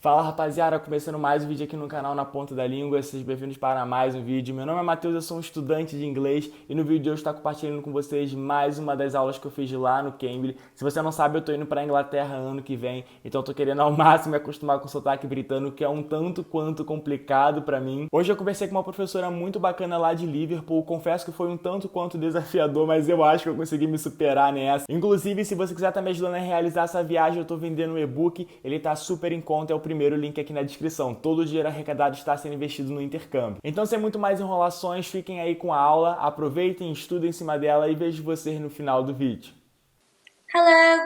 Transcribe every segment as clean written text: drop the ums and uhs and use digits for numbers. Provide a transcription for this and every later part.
Fala rapaziada, começando mais um vídeo aqui no canal Na Ponta da Língua, sejam bem-vindos para mais um vídeo. Meu nome é Matheus, eu sou um estudante de inglês e no vídeo de hoje estou compartilhando com vocês mais uma das aulas que eu fiz lá no Cambly. Se você não sabe, eu estou indo para a Inglaterra ano que vem, então estou querendo ao máximo me acostumar com o sotaque britânico, que é um tanto quanto complicado para mim. Hoje eu conversei com uma professora muito bacana lá de Liverpool, confesso que foi um tanto quanto desafiador, mas eu acho que eu consegui me superar nessa. Inclusive, se você quiser estar me ajudando a realizar essa viagem, eu estou vendendo um e-book, ele está super em conta, é o primeiro link aqui na descrição. Todo o dinheiro arrecadado está sendo investido no intercâmbio. Então, sem muito mais enrolações, fiquem aí com a aula, aproveitem, estudem em cima dela e vejo vocês no final do vídeo. Hello.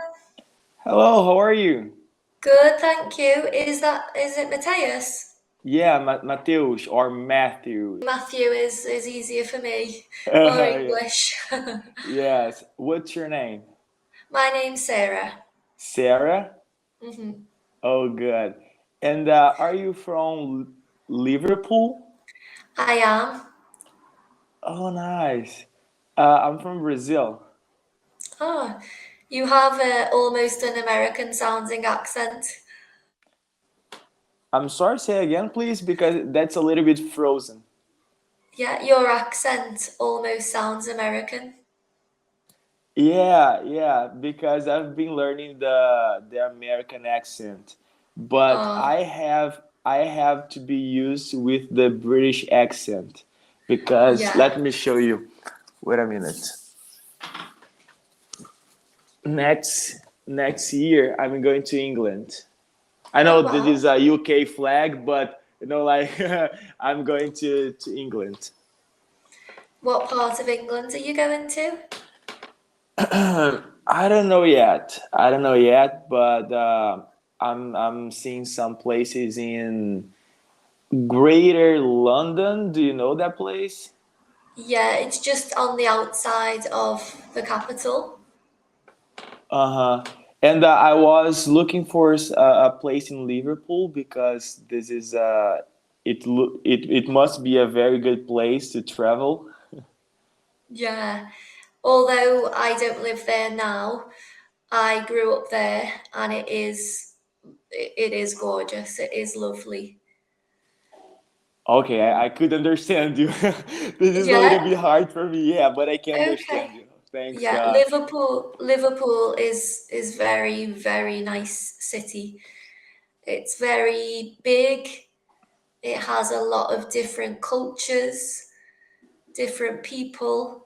Hello, how are you? Good, thank you. Is it Matthias? Yeah, Mateus or Matthew. Matthew is easier for me. Or Yeah. English. Yes. What's your name? My name's Sarah. Sarah? hmm Oh, good. And are you from Liverpool? I am. Oh, nice. I'm from Brazil. Oh, you have almost an American sounding accent. I'm sorry, say again, please, because that's a little bit frozen. Yeah, your accent almost sounds American. Yeah, because I've been learning the American accent, but Oh, I have to be used with the British accent because yeah. let me show you. Wait a minute. Next year I'm going to England. I Oh, know this wow. is a UK flag, but like I'm going to England. What part of England are you going to? I don't know yet. I don't know yet, but I'm seeing some places in Greater London. Do you know that place? Yeah, it's just on the outside of the capital. Uh-huh. And I was looking for a place in Liverpool because this is it must be a very good place to travel. Yeah. Although I don't live there now, I grew up there and it is gorgeous. It is lovely. Okay, I could understand you. This is a little Yeah. bit hard for me, yeah, but I can Okay. understand you. Thanks Yeah, God. Liverpool is very, very nice city. It's very big. It has a lot of different cultures, different people.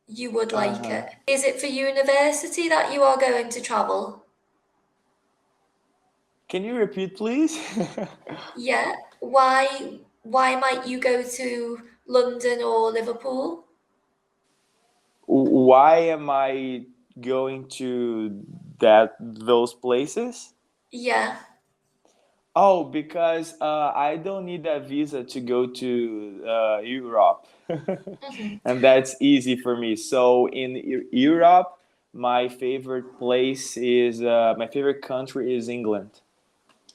You would like Uh-huh. it. Is it for university that you are going to travel? Can you repeat, please? Yeah. Why might you go to London or Liverpool? Why am I going to those places? Yeah. Oh, because I don't need a visa to go to Europe, hmm and that's easy for me. So in Europe, my favorite place is my favorite country is England.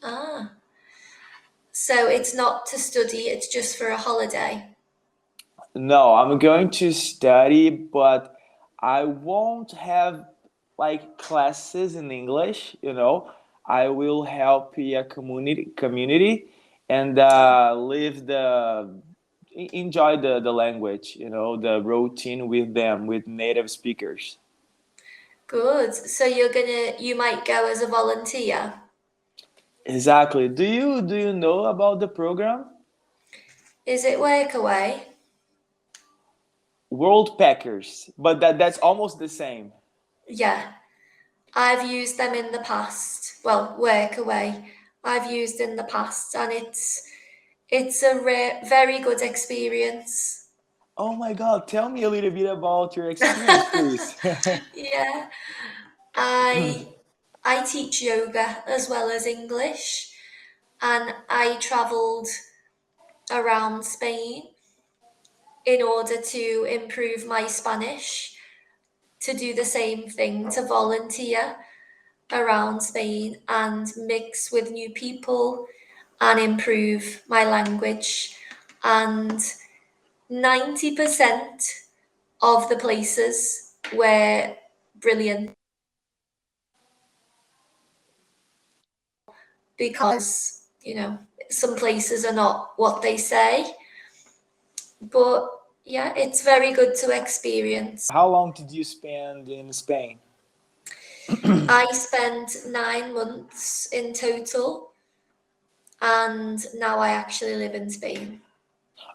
Ah. So it's not to study, it's just for a holiday. No, I'm going to study, but I won't have like classes in English, I will help a community and live enjoy the language, the routine with them, with native speakers. Good. So you might go as a volunteer. Exactly. Do you know about the program? Is it work away? World Packers, but that's almost the same. Yeah. I've used them in the past. Well, work away. I've used in the past and it's a very good experience. Oh my God, tell me a little bit about your experience, please. Yeah. I I teach yoga as well as English and I traveled around Spain in order to improve my Spanish, to do the same thing, to volunteer around Spain and mix with new people and improve my language. And 90% of the places were brilliant because you know, some places are not what they say. But yeah, it's very good to experience. How long did you spend in Spain? I spent 9 months in total, and now I actually live in Spain.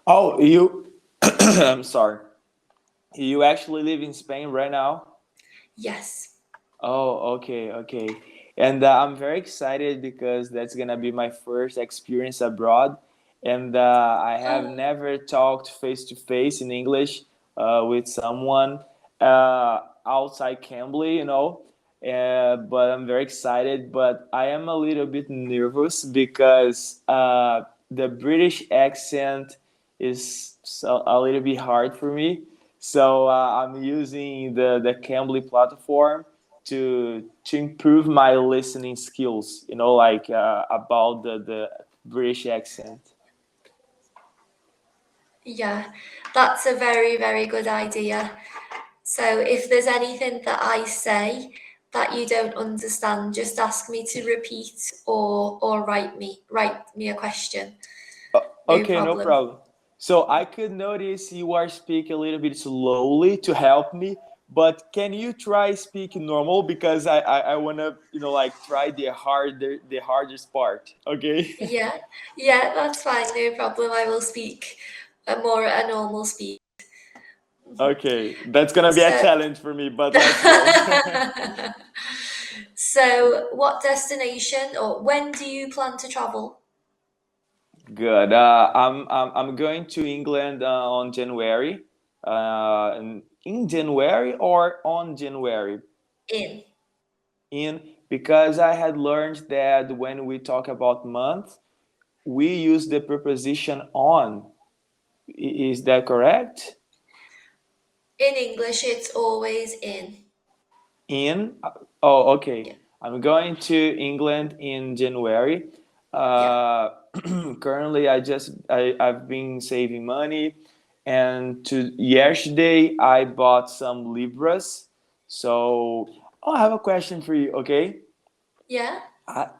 Oh, you, I'm sorry. You actually live in Spain right now? Yes. Oh, okay, okay. And I'm very excited because that's gonna be my first experience abroad. And I have Oh, never talked face to face in English with someone outside Cambly, you know. But I'm very excited. But I am a little bit nervous because the British accent is a little bit hard for me. So I'm using the Cambly platform to improve my listening skills. You know, like about the British accent. yeah, that's a very, very good idea. So if there's anything that I say that you don't understand, just ask me to repeat or write me a question. No Okay, no problem. problem. So I could notice you are speaking a little bit slowly to help me, but can you try speaking normal because I wanna like try the hardest part. Okay. Yeah, yeah, that's fine, no problem. I will speak more at a normal speed. Okay, that's gonna be a So, challenge for me, but let's go. so what destination or when do you plan to travel? Good. I'm going to England on January. In January or on January? In. In Because I had learned that when we talk about month, we use the preposition on. Is that correct? In English, it's always in. In. Oh, okay. Yeah, I'm going to England in January. yeah, Uh, Currently, I've been saving money, and to yesterday I bought some libras. So, I have a question for you. Okay, yeah, I,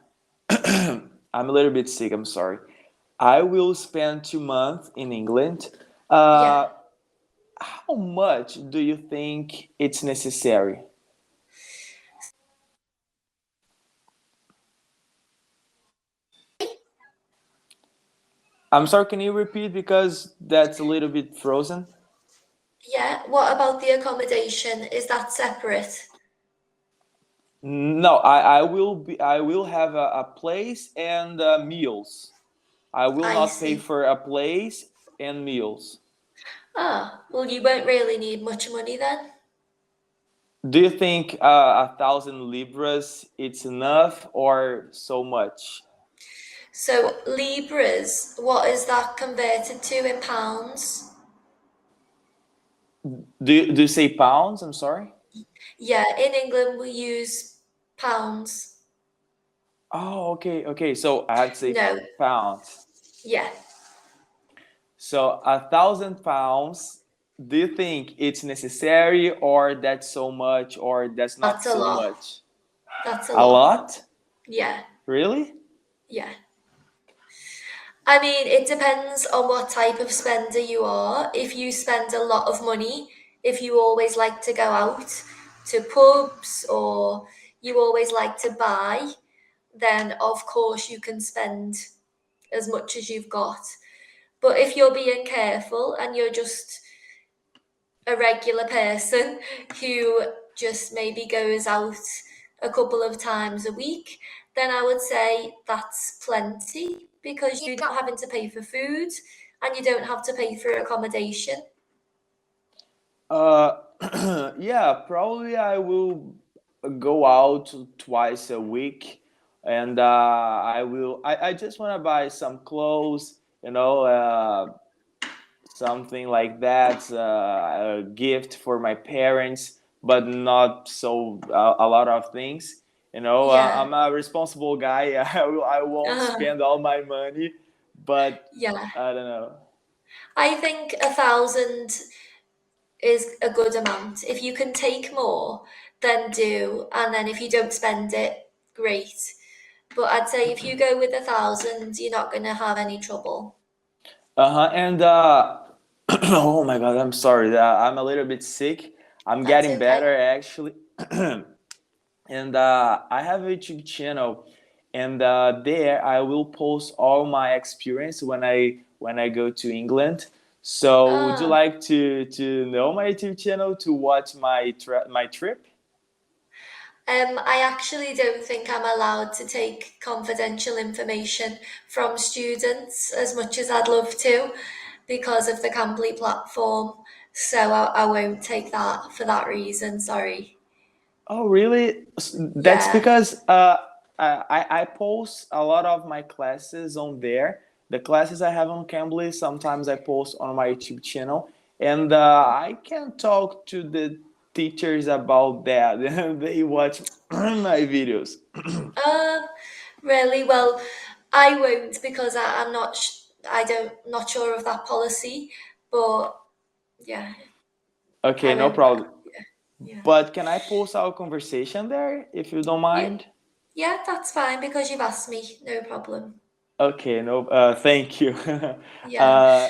I'm a little bit sick. I'm sorry. I will spend 2 months in England. yeah. Uh, how much do you think it's necessary? I'm sorry, can you repeat because that's a little bit frozen? Yeah, what about the accommodation? Is that separate? No, I will have a place and meals. I will I not pay see. for a place and meals. Ah, well, you won't really need much money then. Do you think 1,000 libras it's enough or so much? So, Libras, what is that converted to in pounds? Do you say pounds? I'm sorry. Yeah, in England we use pounds. Oh, okay, okay. So I have to say No, pounds. yeah, So 1,000 pounds, do you think it's necessary or that's so much or that's not that's a so lot. much? That's a A lot. lot? Yeah, Really? yeah. I mean, it depends on what type of spender you are. If you spend a lot of money, if you always like to go out to pubs or you always like to buy, then of course you can spend as much as you've got. But if you're being careful and you're just a regular person who just maybe goes out a couple of times a week, then I would say that's plenty because you're not having to pay for food and you don't have to pay for accommodation. Uh, yeah, probably I will go out twice a week, and I just want to buy some clothes, something like that, a gift for my parents, but not so a lot of things. Yeah, I'm a responsible guy. I won't spend all my money, but yeah. I don't know. I think 1,000 is a good amount. If you can take more, then do. And then if you don't spend it, great. But I'd say if you go with 1,000, you're not going to have any trouble. And oh my God, I'm sorry. I'm a little bit sick. I'm That's getting okay. better actually. And I have a YouTube channel, and there I will post all my experience when I go to England. So would you Ah, like to know my YouTube channel to watch my trip? I actually don't think I'm allowed to take confidential information from students as much as I'd love to because of the Cambly platform. So I won't take that for that reason. Sorry. Oh, really? That's Yeah. because I post a lot of my classes on there. The classes I have on Cambly, sometimes I post on my YouTube channel, and I can talk to the teachers about that. They watch my videos. Uh, really? Well, I won't because I'm not. Not sure of that policy. But yeah, Okay, I no won't. problem. Yeah. Yeah. But can I post our conversation there if you don't Yeah. mind? Yeah, that's fine because you've asked me. No problem. Okay, no, thank you. Yeah. uh,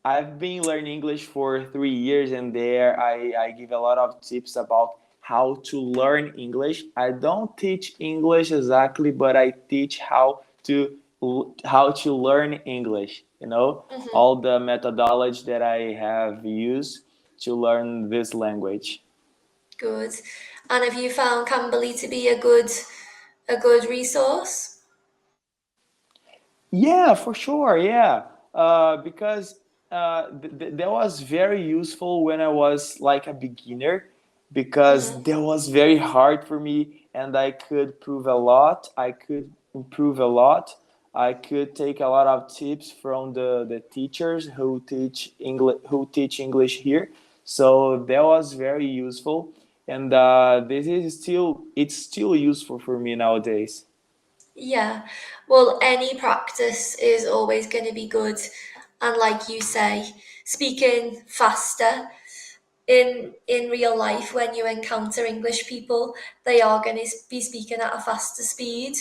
I've been learning English for 3 years, and there I give a lot of tips about how to learn English. I don't teach English exactly, but I teach how to learn English. You know, Hmm. all the methodology that I have used to learn this language. Good. And have you found Cambly to be a good resource? Yeah, for sure. Yeah, because that was very useful when I was like a beginner, because Hmm. that was very hard for me, and I could prove a lot. I could improve a lot. I could take a lot of tips from the teachers who teach English here. So that was very useful, and this is still it's still useful for me nowadays. Yeah. Well, any practice is always going to be good. And like you say, speaking faster in real life when you encounter English people, they are going to be speaking at a faster speed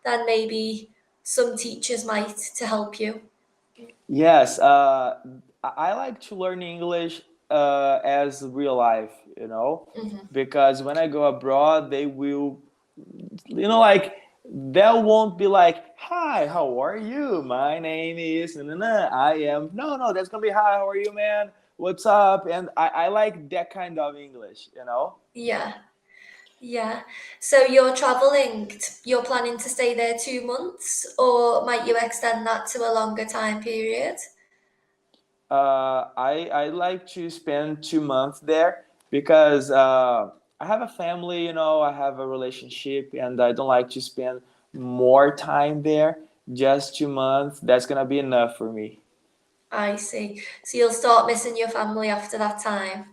than maybe some teachers might to help you. Yes, I like to learn English as real life, you know, Hmm. because when I go abroad, they will, like, they won't be like, "Hi, how are you? My name is, na, na, na. I am." No, no, that's gonna be, "Hi, how are you, man? What's up?" And I like that kind of English, you know. Yeah. Yeah. So you're traveling, you're planning to stay there 2 months, or might you extend that to a longer time period? I like to spend 2 months there because I have a family, you know, I have a relationship, and I don't like to spend more time there. Just 2 months, that's gonna be enough for me. I see. So you'll start missing your family after that time.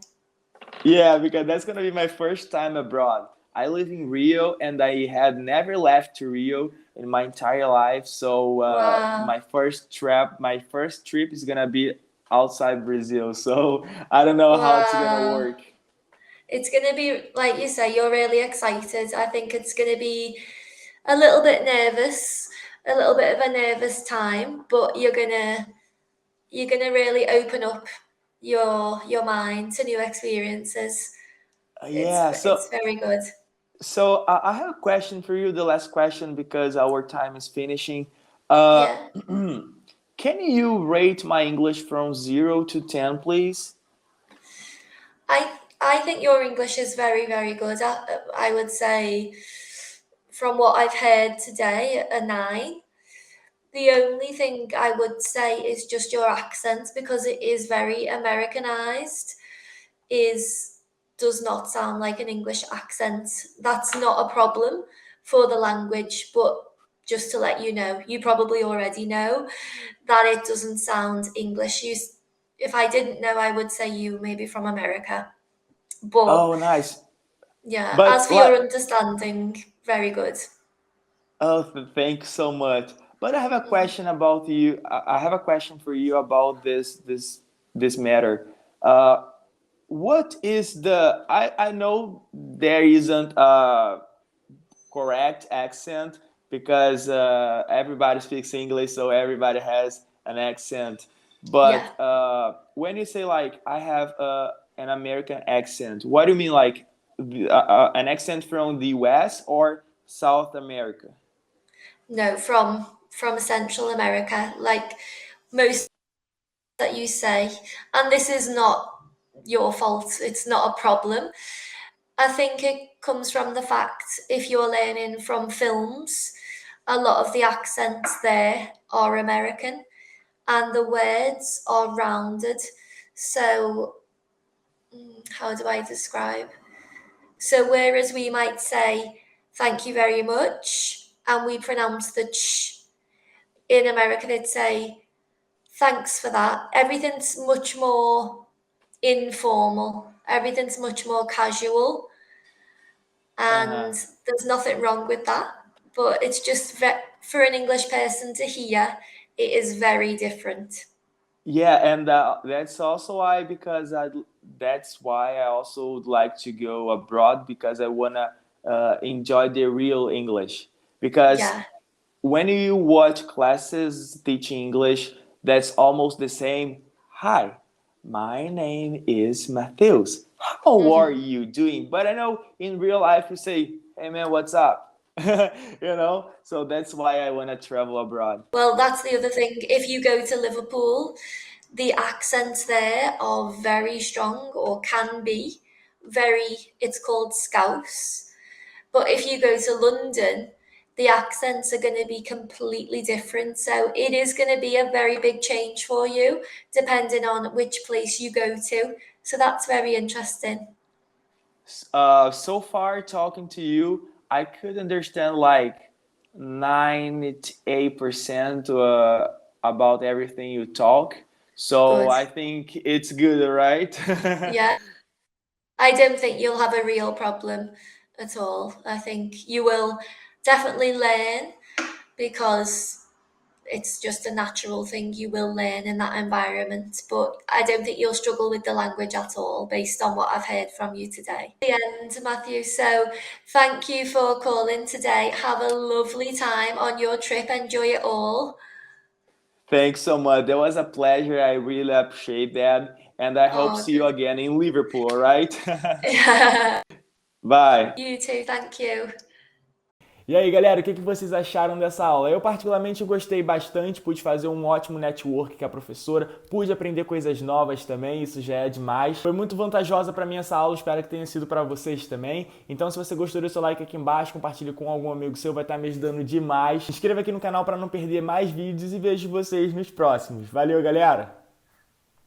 Yeah, because that's gonna be my first time abroad. I live in Rio, and I had never left to Rio in my entire life. So Wow. my first trip is gonna be outside Brazil. So I don't know how it's gonna Wow. work. It's going to be, like you say, you're really excited. I think it's going to be a little bit nervous, a little bit of a nervous time, but you're gonna really open up your mind to new experiences. It's Yeah, it's very good. I have a question for you, the last question, because our time is finishing. Uh, Yeah. can you rate my English from 0 to 10, please? I think your English is very, very good. I would say from what I've heard today, a 9. The only thing I would say is just your accent because it is very Americanized. Is does not sound like an English accent. That's not a problem for the language, but just to let you know, you probably already know that it doesn't sound English. If I didn't know, I would say you maybe from America. But Oh, nice. yeah, as But for your understanding, very good. oh, thanks so much. But I have a Mhm. question about you. I have a question for you about this matter. Uh, what is I know there isn't a correct accent, because everybody speaks English, so everybody has an accent. Yeah. But when you say like I have an American accent, what do you mean, like an accent from the US or South America? No, from Central America, like most that you say, and this is not your fault, it's not a problem. I think it comes from the fact if you're learning from films, a lot of the accents there are American and the words are rounded. So, how do I describe? So, whereas we might say, thank you very much, and we pronounce the ch, in America they'd say, thanks for that. Everything's much more informal, everything's much more casual, Uh-huh. and there's nothing wrong with that. But it's just for an English person to hear, it is very different. Yeah, and that's also why, because that's why I also would like to go abroad, because I wanna enjoy the real English. Because Yeah. when you watch classes teaching English, that's almost the same. Hi, my name is Matheus. How are Mhm. you doing? But I know in real life you say, hey man, what's up? So that's why I wanna travel abroad. Well, that's the other thing. If you go to Liverpool, the accents there are very strong or can be it's called Scouse. But if you go to London, the accents are going to be completely different. So it is going to be a very big change for you, depending on which place you go to. So that's very interesting. So far talking to you, I could understand like 98% about everything you talk. So Good. I think it's good, right? Yeah. I don't think you'll have a real problem at all. I think you will definitely learn because it's just a natural thing you will learn in that environment. But I don't think you'll struggle with the language at all based on what I've heard from you today. The end, Matthew. So thank you for calling today. Have a lovely time on your trip. Enjoy it all. Thanks so much. That was a pleasure. I really appreciate that. And I hope Oh, see you again in Liverpool, all right? good. Bye. You too. Thank you. E aí, galera, o que vocês acharam dessa aula? Eu particularmente gostei bastante, pude fazer um ótimo network com a professora, pude aprender coisas novas também, isso já é demais. Foi muito vantajosa para mim essa aula, espero que tenha sido para vocês também. Então, se você gostou, deixa o like aqui embaixo, compartilhe com algum amigo seu, vai estar me ajudando demais. Se inscreva aqui no canal para não perder mais vídeos e vejo vocês nos próximos. Valeu, galera!